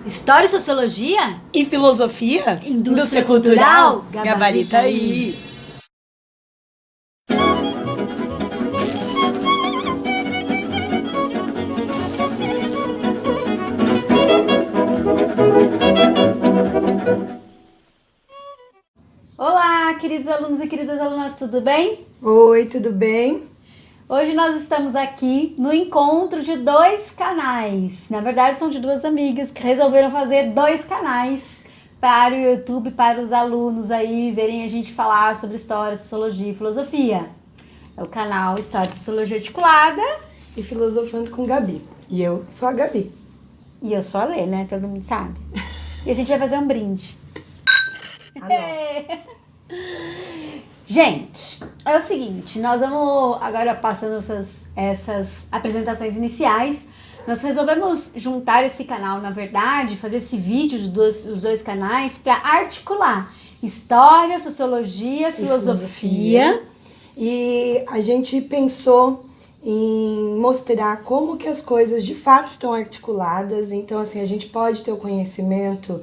História e Sociologia? E Filosofia? Indústria Cultural? Gabarita aí! Olá, queridos alunos e queridas alunas, tudo bem? Oi, tudo bem? Hoje nós estamos aqui no encontro de dois canais. Na verdade, são de duas amigas que resolveram fazer dois canais para o YouTube, para os alunos aí verem a gente falar sobre história, sociologia e filosofia. É o canal História e Sociologia Articulada. E Filosofando com Gabi. E eu sou a Gabi. E eu sou a Lê, né? Todo mundo sabe. E a gente vai fazer um brinde. Gente, é o seguinte, nós vamos agora passando essas apresentações iniciais. Nós resolvemos juntar esse canal, na verdade, fazer esse vídeo dos dois canais para articular história, sociologia, filosofia. E a gente pensou em mostrar como que as coisas de fato estão articuladas. Então, assim, a gente pode ter o conhecimento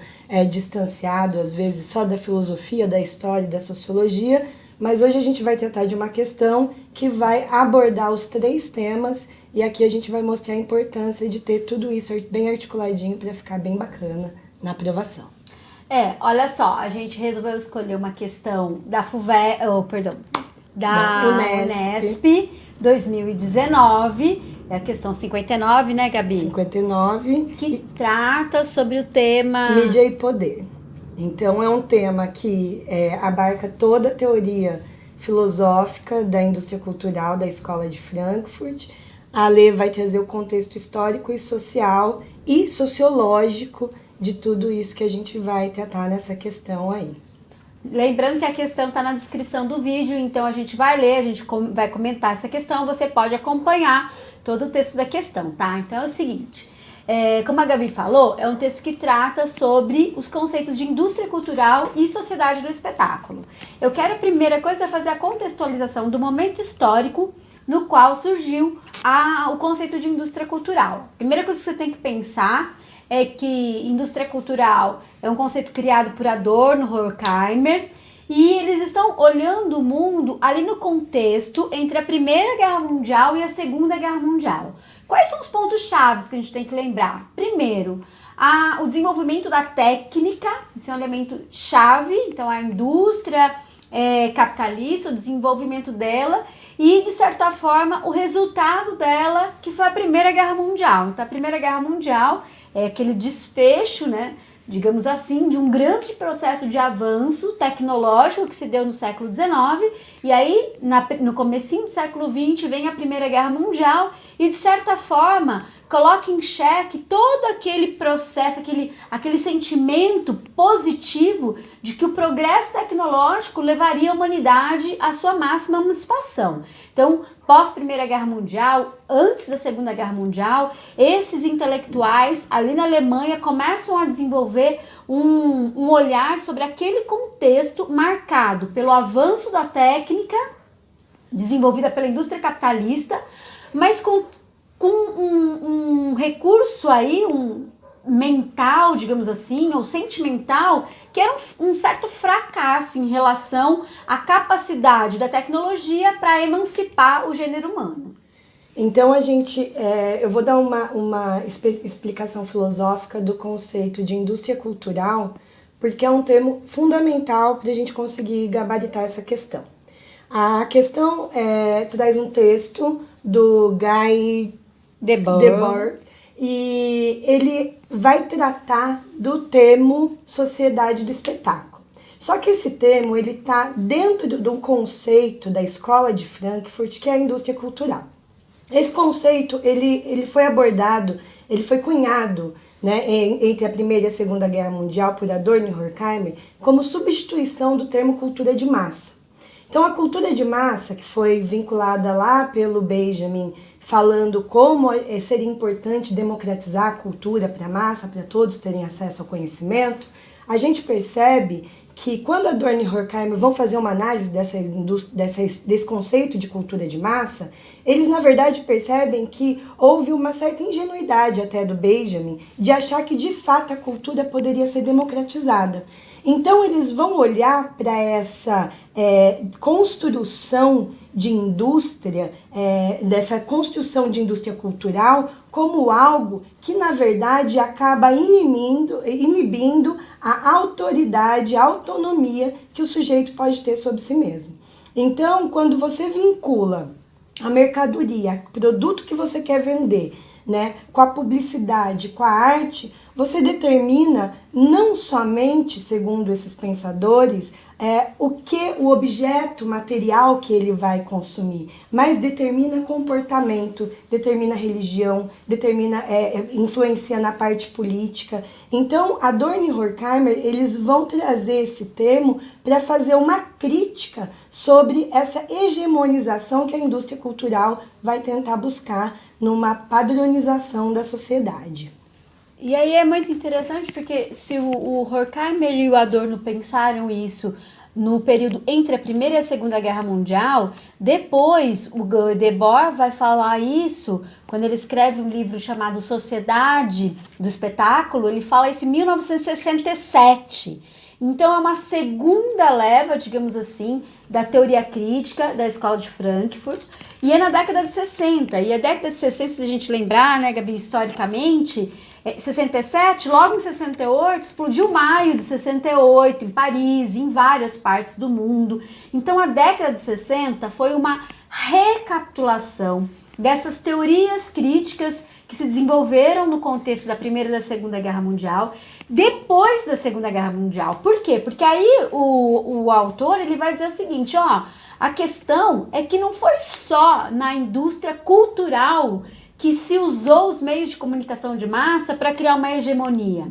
distanciado, às vezes, só da filosofia, da história e da sociologia, mas hoje a gente vai tratar de uma questão que vai abordar os três temas e aqui a gente vai mostrar a importância de ter tudo isso bem articuladinho para ficar bem bacana na aprovação. Olha só, a gente resolveu escolher uma questão da da Unesp 2019, é a questão 59, né, Gabi? 59. Que trata sobre o tema... Mídia e poder. Então, é um tema que abarca toda a teoria filosófica da indústria cultural da Escola de Frankfurt. A Lê vai trazer o contexto histórico e social e sociológico de tudo isso que a gente vai tratar nessa questão aí. Lembrando que a questão está na descrição do vídeo, então a gente vai ler, a gente vai comentar essa questão, você pode acompanhar todo o texto da questão, tá? Então é o seguinte, como a Gabi falou, é um texto que trata sobre os conceitos de indústria cultural e sociedade do espetáculo. Eu quero, a primeira coisa, fazer a contextualização do momento histórico no qual surgiu o conceito de indústria cultural. A primeira coisa que você tem que pensar é que indústria cultural é um conceito criado por Adorno, Horkheimer, e eles estão olhando o mundo ali no contexto entre a Primeira Guerra Mundial e a Segunda Guerra Mundial. Quais são os pontos chaves que a gente tem que lembrar? Primeiro, o desenvolvimento da técnica, esse é um elemento chave, então a indústria capitalista, o desenvolvimento dela e, de certa forma, o resultado dela, que foi a Primeira Guerra Mundial. Então, a Primeira Guerra Mundial é aquele desfecho, né, digamos assim, de um grande processo de avanço tecnológico que se deu no século XIX, e aí, no comecinho do século XX, vem a Primeira Guerra Mundial e, de certa forma, coloca em xeque todo aquele processo, aquele sentimento positivo de que o progresso tecnológico levaria a humanidade à sua máxima emancipação. Então, pós-Primeira Guerra Mundial, antes da Segunda Guerra Mundial, esses intelectuais ali na Alemanha começam a desenvolver um olhar sobre aquele contexto marcado pelo avanço da técnica desenvolvida pela indústria capitalista, mas com um recurso aí, mental, digamos assim, ou sentimental, que era um certo fracasso em relação à capacidade da tecnologia para emancipar o gênero humano. Então, eu vou dar uma explicação filosófica do conceito de indústria cultural, porque é um termo fundamental para a gente conseguir gabaritar essa questão. A questão traz um texto do Guy Debord, e ele vai tratar do termo sociedade do espetáculo. Só que esse termo ele está dentro de um conceito da Escola de Frankfurt, que é a indústria cultural. Esse conceito ele foi abordado, ele foi cunhado, né, entre a Primeira e a Segunda Guerra Mundial por Adorno e Horkheimer como substituição do termo cultura de massa. Então, a cultura de massa, que foi vinculada lá pelo Benjamin, falando como seria importante democratizar a cultura para a massa, para todos terem acesso ao conhecimento, a gente percebe que quando Adorno e Horkheimer vão fazer uma análise desse conceito de cultura de massa, eles na verdade percebem que houve uma certa ingenuidade até do Benjamin de achar que de fato a cultura poderia ser democratizada. Então eles vão olhar para essa construção de indústria, dessa construção de indústria cultural como algo que na verdade acaba inibindo a autoridade, a autonomia que o sujeito pode ter sobre si mesmo. Então, quando você vincula a mercadoria, o produto que você quer vender, né, com a publicidade, com a arte, você determina não somente, segundo esses pensadores, o objeto material que ele vai consumir, mas determina comportamento, determina religião, influencia na parte política. Então, Adorno e Horkheimer, eles vão trazer esse termo para fazer uma crítica sobre essa hegemonização que a indústria cultural vai tentar buscar numa padronização da sociedade. E aí é muito interessante porque se o Horkheimer e o Adorno pensaram isso no período entre a Primeira e a Segunda Guerra Mundial, depois o Guy Debord vai falar isso quando ele escreve um livro chamado Sociedade do Espetáculo, ele fala isso em 1967. Então é uma segunda leva, digamos assim, da teoria crítica da Escola de Frankfurt, e é na década de 60. E a década de 60, se a gente lembrar, né, Gabi, historicamente, 67, logo em 68, explodiu maio de 68 em Paris, em várias partes do mundo. Então a década de 60 foi uma recapitulação dessas teorias críticas que se desenvolveram no contexto da Primeira e da Segunda Guerra Mundial, depois da Segunda Guerra Mundial. Por quê? Porque aí o autor ele vai dizer o seguinte, ó, a questão é que não foi só na indústria cultural que se usou os meios de comunicação de massa para criar uma hegemonia.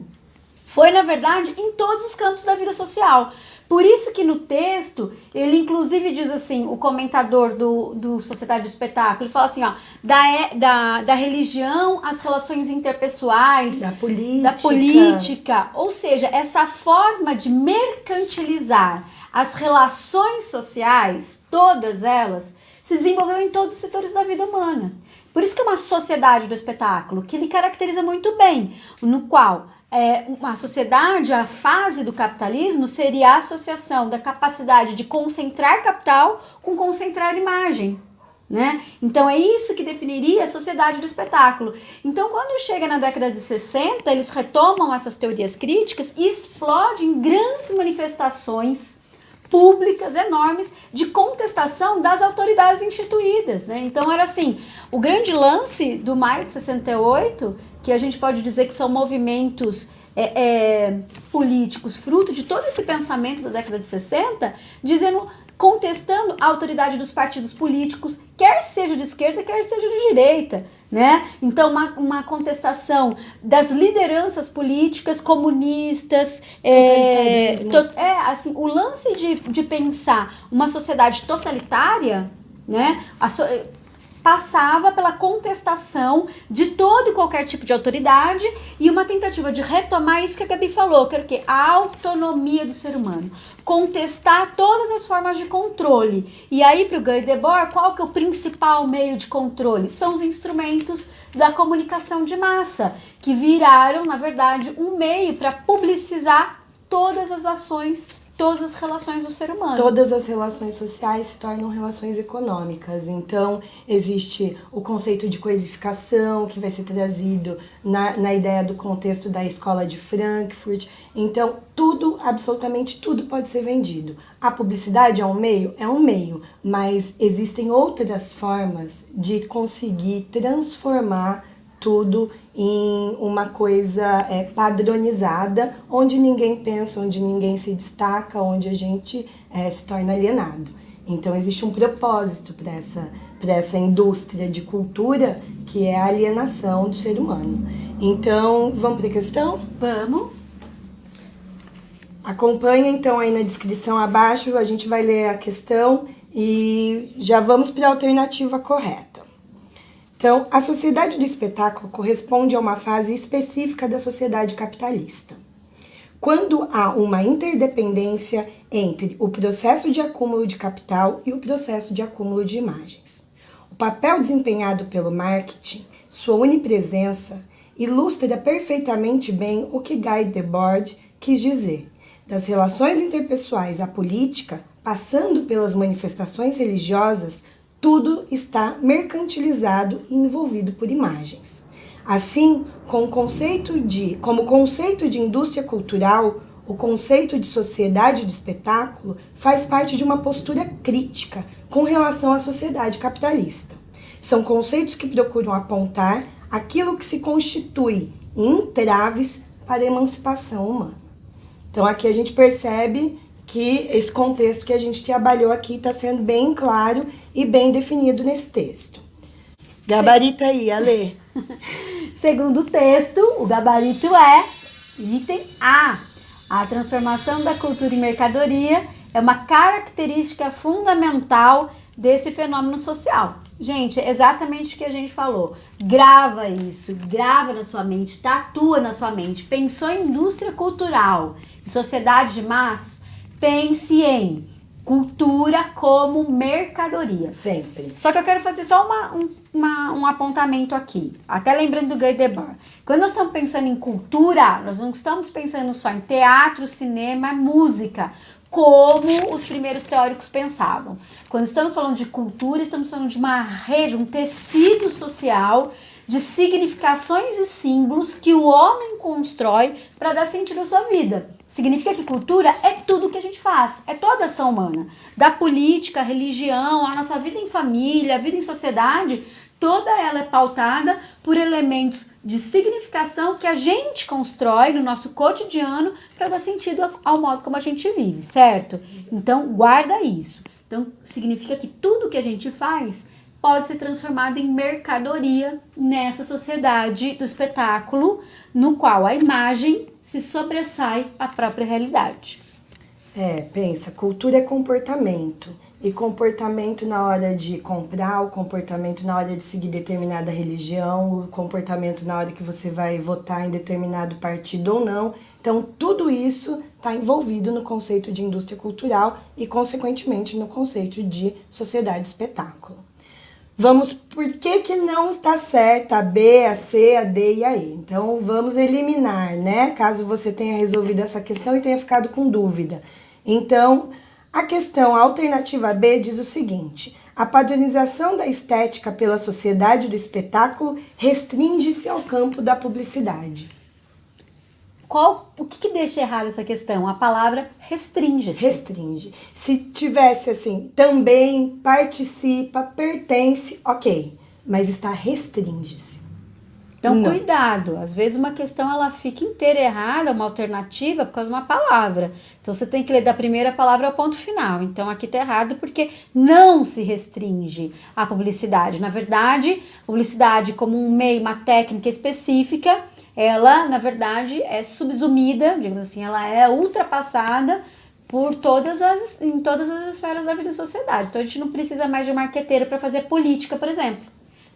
Foi, na verdade, em todos os campos da vida social. Por isso que no texto, ele inclusive diz assim, o comentador do Sociedade do Espetáculo, ele fala assim, ó, da religião às relações interpessoais, da política, ou seja, essa forma de mercantilizar as relações sociais, todas elas, se desenvolveu em todos os setores da vida humana. Por isso que é uma sociedade do espetáculo, que ele caracteriza muito bem, no qual uma sociedade, a fase do capitalismo, seria a associação da capacidade de concentrar capital com concentrar imagem, né? Então é isso que definiria a sociedade do espetáculo. Então quando chega na década de 60, eles retomam essas teorias críticas e explodem grandes manifestações públicas enormes de contestação das autoridades instituídas, né? Então era assim, o grande lance do maio de 68, que a gente pode dizer que são movimentos políticos, fruto de todo esse pensamento da década de 60, contestando a autoridade dos partidos políticos, quer seja de esquerda, quer seja de direita, né? Então, uma contestação das lideranças políticas comunistas, assim, o lance de pensar uma sociedade totalitária, né? Passava pela contestação de todo e qualquer tipo de autoridade e uma tentativa de retomar isso que a Gabi falou, que era o quê? A autonomia do ser humano. Contestar todas as formas de controle. E aí, para o Guy Debord, qual que é o principal meio de controle? São os instrumentos da comunicação de massa, que viraram, na verdade, um meio para publicizar todas as ações, todas as relações do ser humano. Todas as relações sociais se tornam relações econômicas. Então, existe o conceito de coisificação, que vai ser trazido na ideia do contexto da Escola de Frankfurt. Então, tudo, absolutamente tudo pode ser vendido. A publicidade é um meio, mas existem outras formas de conseguir transformar tudo em uma coisa padronizada, onde ninguém pensa, onde ninguém se destaca, onde a gente se torna alienado. Então existe um propósito para essa indústria de cultura, que é a alienação do ser humano. Então, vamos para a questão? Vamos. Acompanha então aí na descrição abaixo, a gente vai ler a questão e já vamos para a alternativa correta. Então, a sociedade do espetáculo corresponde a uma fase específica da sociedade capitalista. quando há uma interdependência entre o processo de acúmulo de capital e o processo de acúmulo de imagens. O papel desempenhado pelo marketing, sua onipresença, ilustra perfeitamente bem o que Guy Debord quis dizer. Das relações interpessoais à política, passando pelas manifestações religiosas, tudo está mercantilizado e envolvido por imagens. Assim, como conceito de indústria cultural, o conceito de sociedade do espetáculo faz parte de uma postura crítica com relação à sociedade capitalista. São conceitos que procuram apontar aquilo que se constitui em entraves para a emancipação humana. Então aqui a gente percebe que esse contexto que a gente trabalhou aqui está sendo bem claro e bem definido nesse texto. Gabarita aí, Ale. Segundo o texto, o gabarito é item A. A transformação da cultura em mercadoria é uma característica fundamental desse fenômeno social. Gente, é exatamente o que a gente falou. Grava isso, grava na sua mente, tatua na sua mente. Pensou em indústria cultural, em sociedade de massas, pense em cultura como mercadoria. Sempre. Só que eu quero fazer só um apontamento aqui, até lembrando do Guy Debord. Quando nós estamos pensando em cultura, nós não estamos pensando só em teatro, cinema, música, como os primeiros teóricos pensavam. Quando estamos falando de cultura, estamos falando de uma rede, um tecido social de significações e símbolos que o homem constrói para dar sentido à sua vida. Significa que cultura é tudo que a gente faz, é toda a ação humana. Da política, religião, a nossa vida em família, a vida em sociedade, toda ela é pautada por elementos de significação que a gente constrói no nosso cotidiano para dar sentido ao modo como a gente vive, certo? Então, guarda isso. Então, significa que tudo que a gente faz pode ser transformado em mercadoria nessa sociedade do espetáculo, no qual a imagem se sobressai à própria realidade. Pensa, cultura é comportamento. E comportamento na hora de comprar, o comportamento na hora de seguir determinada religião, o comportamento na hora que você vai votar em determinado partido ou não. Então, tudo isso está envolvido no conceito de indústria cultural e, consequentemente, no conceito de sociedade espetáculo. Por que não está certa a B, a C, a D e a E? Então, vamos eliminar, né? Caso você tenha resolvido essa questão e tenha ficado com dúvida. Então, a questão alternativa B diz o seguinte: a padronização da estética pela sociedade do espetáculo restringe-se ao campo da publicidade. O que deixa errado essa questão? A palavra restringe-se. Restringe. Se tivesse assim, também, participa, pertence, ok. Mas está restringe-se. Então, Não. Cuidado. Às vezes uma questão ela fica inteira errada, uma alternativa, por causa de uma palavra. Então, você tem que ler da primeira palavra ao ponto final. Então, aqui tá errado porque não se restringe à publicidade. Na verdade, publicidade como um meio, uma técnica específica, ela, na verdade, é subsumida, digamos assim, ela é ultrapassada por em todas as esferas da vida da sociedade. Então, a gente não precisa mais de marqueteiro para fazer política, por exemplo.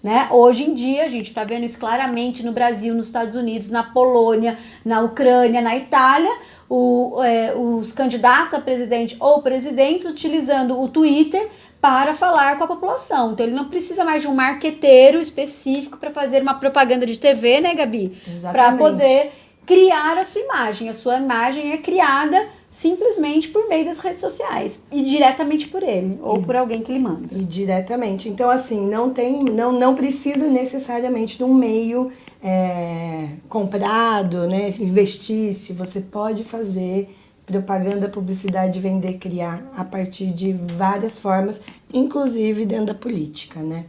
Né? Hoje em dia, a gente está vendo isso claramente no Brasil, nos Estados Unidos, na Polônia, na Ucrânia, na Itália, os candidatos a presidente ou presidentes utilizando o Twitter para falar com a população. Então, ele não precisa mais de um marqueteiro específico para fazer uma propaganda de TV, né, Gabi? Para poder criar a sua imagem. A sua imagem é criada simplesmente por meio das redes sociais e diretamente por ele ou por alguém que lhe manda. E diretamente. Então, assim, não precisa necessariamente de um meio comprado, né? Investir-se. Você pode fazer propaganda, publicidade, vender, criar a partir de várias formas, inclusive dentro da política, né?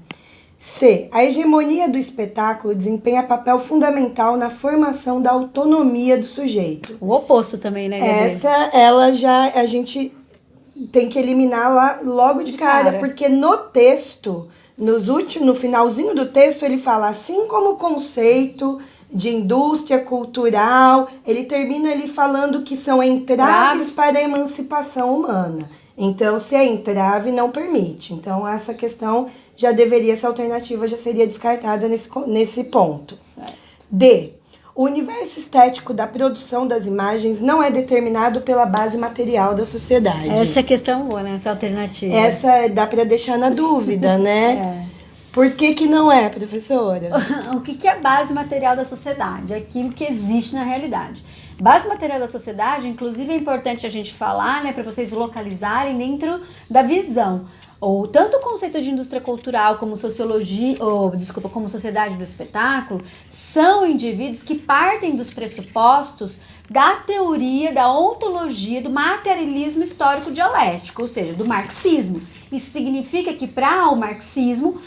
C. A hegemonia do espetáculo desempenha papel fundamental na formação da autonomia do sujeito. O oposto também, né, Gabi? A gente tem que eliminar lá logo de cara, porque no texto, no finalzinho do texto, ele fala, assim como o conceito de indústria cultural, ele termina ali falando que são entraves para a emancipação humana. Então, se é entrave, não permite. Então, essa questão essa alternativa já seria descartada nesse ponto. Certo. D. o universo estético da produção das imagens não é determinado pela base material da sociedade. Essa é a questão boa, né? Essa alternativa. Essa dá para deixar na dúvida, né? Por que não é, professora? O que é a base material da sociedade? Aquilo que existe na realidade. Base material da sociedade, inclusive é importante a gente falar, né, para vocês localizarem dentro da visão. Ou tanto o conceito de indústria cultural como sociologia, como sociedade do espetáculo, são indivíduos que partem dos pressupostos da teoria, da ontologia, do materialismo histórico dialético, ou seja, do marxismo. Isso significa que para o marxismo,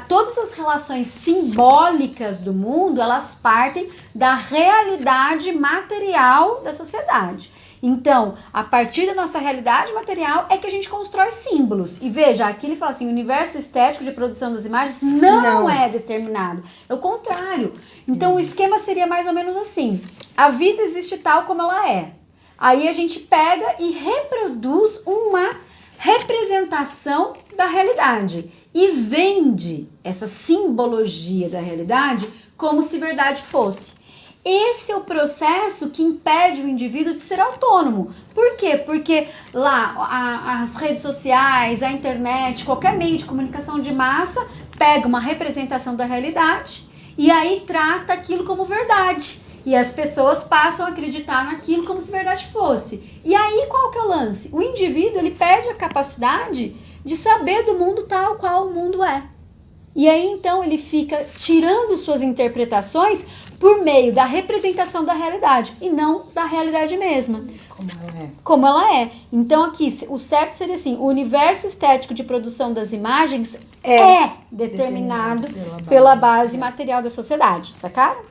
todas as relações simbólicas do mundo, elas partem da realidade material da sociedade. Então, a partir da nossa realidade material é que a gente constrói símbolos. E veja, aqui ele fala assim, o universo estético de produção das imagens não é determinado. É o contrário. Então, o esquema seria mais ou menos assim. A vida existe tal como ela é. Aí a gente pega e reproduz uma representação da realidade. E vende essa simbologia da realidade como se verdade fosse. Esse é o processo que impede o indivíduo de ser autônomo. Por quê? Porque lá as redes sociais, a internet, qualquer meio de comunicação de massa pega uma representação da realidade e aí trata aquilo como verdade. E as pessoas passam a acreditar naquilo como se verdade fosse. E aí qual que é o lance? O indivíduo ele perde a capacidade de saber do mundo tal qual o mundo é. E aí então ele fica tirando suas interpretações por meio da representação da realidade e não da realidade mesma. Como ela é. Então aqui, o certo seria assim, o universo estético de produção das imagens é determinado pela base material da sociedade, sacaram?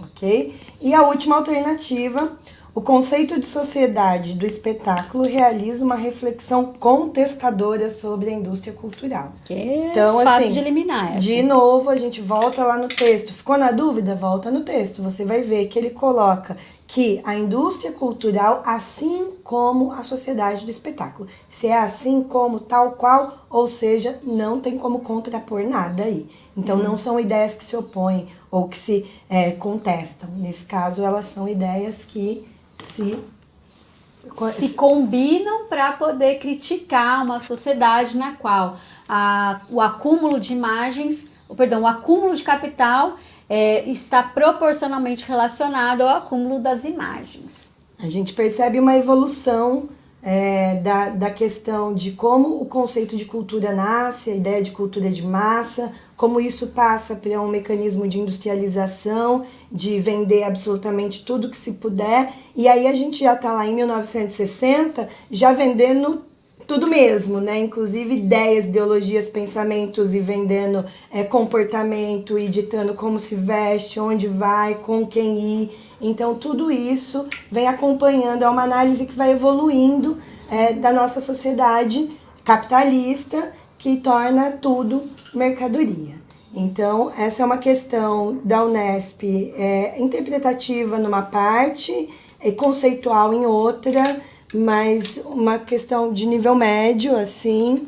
Ok. E a última alternativa, o conceito de sociedade do espetáculo realiza uma reflexão contestadora sobre a indústria cultural. Então, fácil assim, de eliminar essa. De novo, a gente volta lá no texto. Ficou na dúvida? Volta no texto. Você vai ver que ele coloca que a indústria cultural, assim como a sociedade do espetáculo. Se é assim como, tal qual, ou seja, não tem como contrapor nada aí. Então, não são ideias que se opõem ou que se contestam. Nesse caso, elas são ideias que se combinam para poder criticar uma sociedade na qual o acúmulo de imagens, o acúmulo de capital está proporcionalmente relacionado ao acúmulo das imagens. A gente percebe uma evolução da questão de como o conceito de cultura nasce, a ideia de cultura de massa, como isso passa por um mecanismo de industrialização, de vender absolutamente tudo que se puder, e aí a gente já está lá em 1960, já vendendo tudo mesmo, né? Inclusive ideias, ideologias, pensamentos e vendendo comportamento e ditando como se veste, onde vai, com quem ir. Então tudo isso vem acompanhando, é uma análise que vai evoluindo da nossa sociedade capitalista que torna tudo mercadoria. Então essa é uma questão da Unesp interpretativa numa parte, conceitual em outra, mas uma questão de nível médio, assim.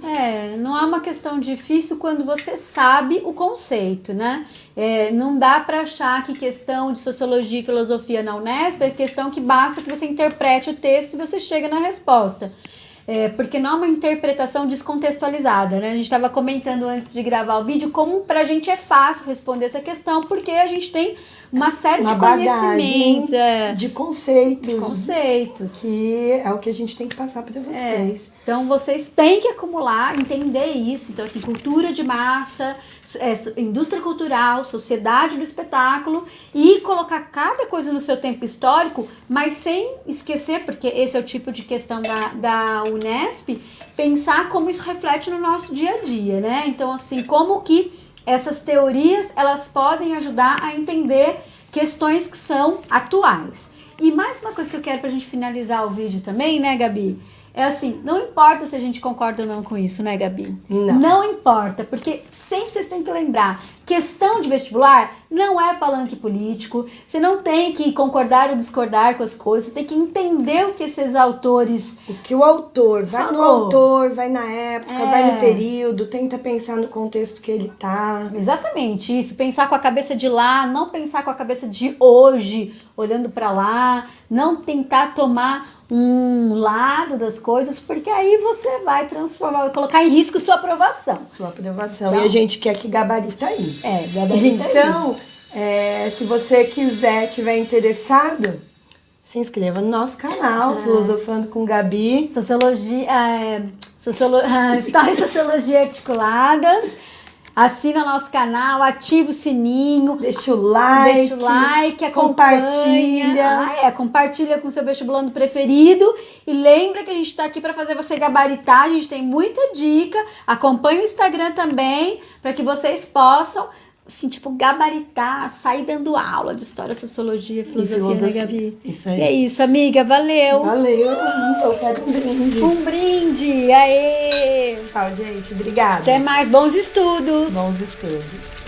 Não é uma questão difícil quando você sabe o conceito, né? Não dá para achar que questão de sociologia e filosofia na Unesp é questão que basta que você interprete o texto e você chega na resposta. Porque não é uma interpretação descontextualizada, né? A gente estava comentando antes de gravar o vídeo como pra gente é fácil responder essa questão, porque a gente tem uma série de conhecimentos, de conceitos. De conceitos. Que é o que a gente tem que passar para vocês. Então, vocês têm que acumular, entender isso. Então, assim, cultura de massa, indústria cultural, sociedade do espetáculo e colocar cada coisa no seu tempo histórico, mas sem esquecer, porque esse é o tipo de questão da Unesp, pensar como isso reflete no nosso dia a dia, né? Então, assim, como que essas teorias, elas podem ajudar a entender questões que são atuais. E mais uma coisa que eu quero pra gente finalizar o vídeo também, né, Gabi? é assim, não importa se a gente concorda ou não com isso, né, Gabi? Não. Não importa, porque sempre vocês têm que lembrar, questão de vestibular não é palanque político, você não tem que concordar ou discordar com as coisas, você tem que entender o que esses autores... O que o autor, vai no falou. autor, vai na época, vai no período, tenta pensar no contexto que ele tá. Exatamente isso, pensar com a cabeça de lá, não pensar com a cabeça de hoje, olhando pra lá, não tentar tomar um lado das coisas, porque aí você vai transformar, vai colocar em risco sua aprovação. Sua aprovação. Então, e a gente quer que gabarita aí. Gabarita Então, se você quiser, tiver interessado, se inscreva no nosso canal, Filosofando com Gabi. História e Sociologia Articuladas. Assina nosso canal, ativa o sininho. Deixa o like. Compartilha. Compartilha com seu vestibulando preferido. E lembra que a gente está aqui para fazer você gabaritar. A gente tem muita dica. Acompanhe o Instagram também, para que vocês possam, assim, tipo, gabaritar, sair dando aula de História, Sociologia, Filosofia, né, Gabi? Isso aí. E é isso, amiga. Valeu. Valeu. Eu quero um brinde. Um brinde. Aê! Tchau, gente. Obrigada. Até mais. Bons estudos. Bons estudos.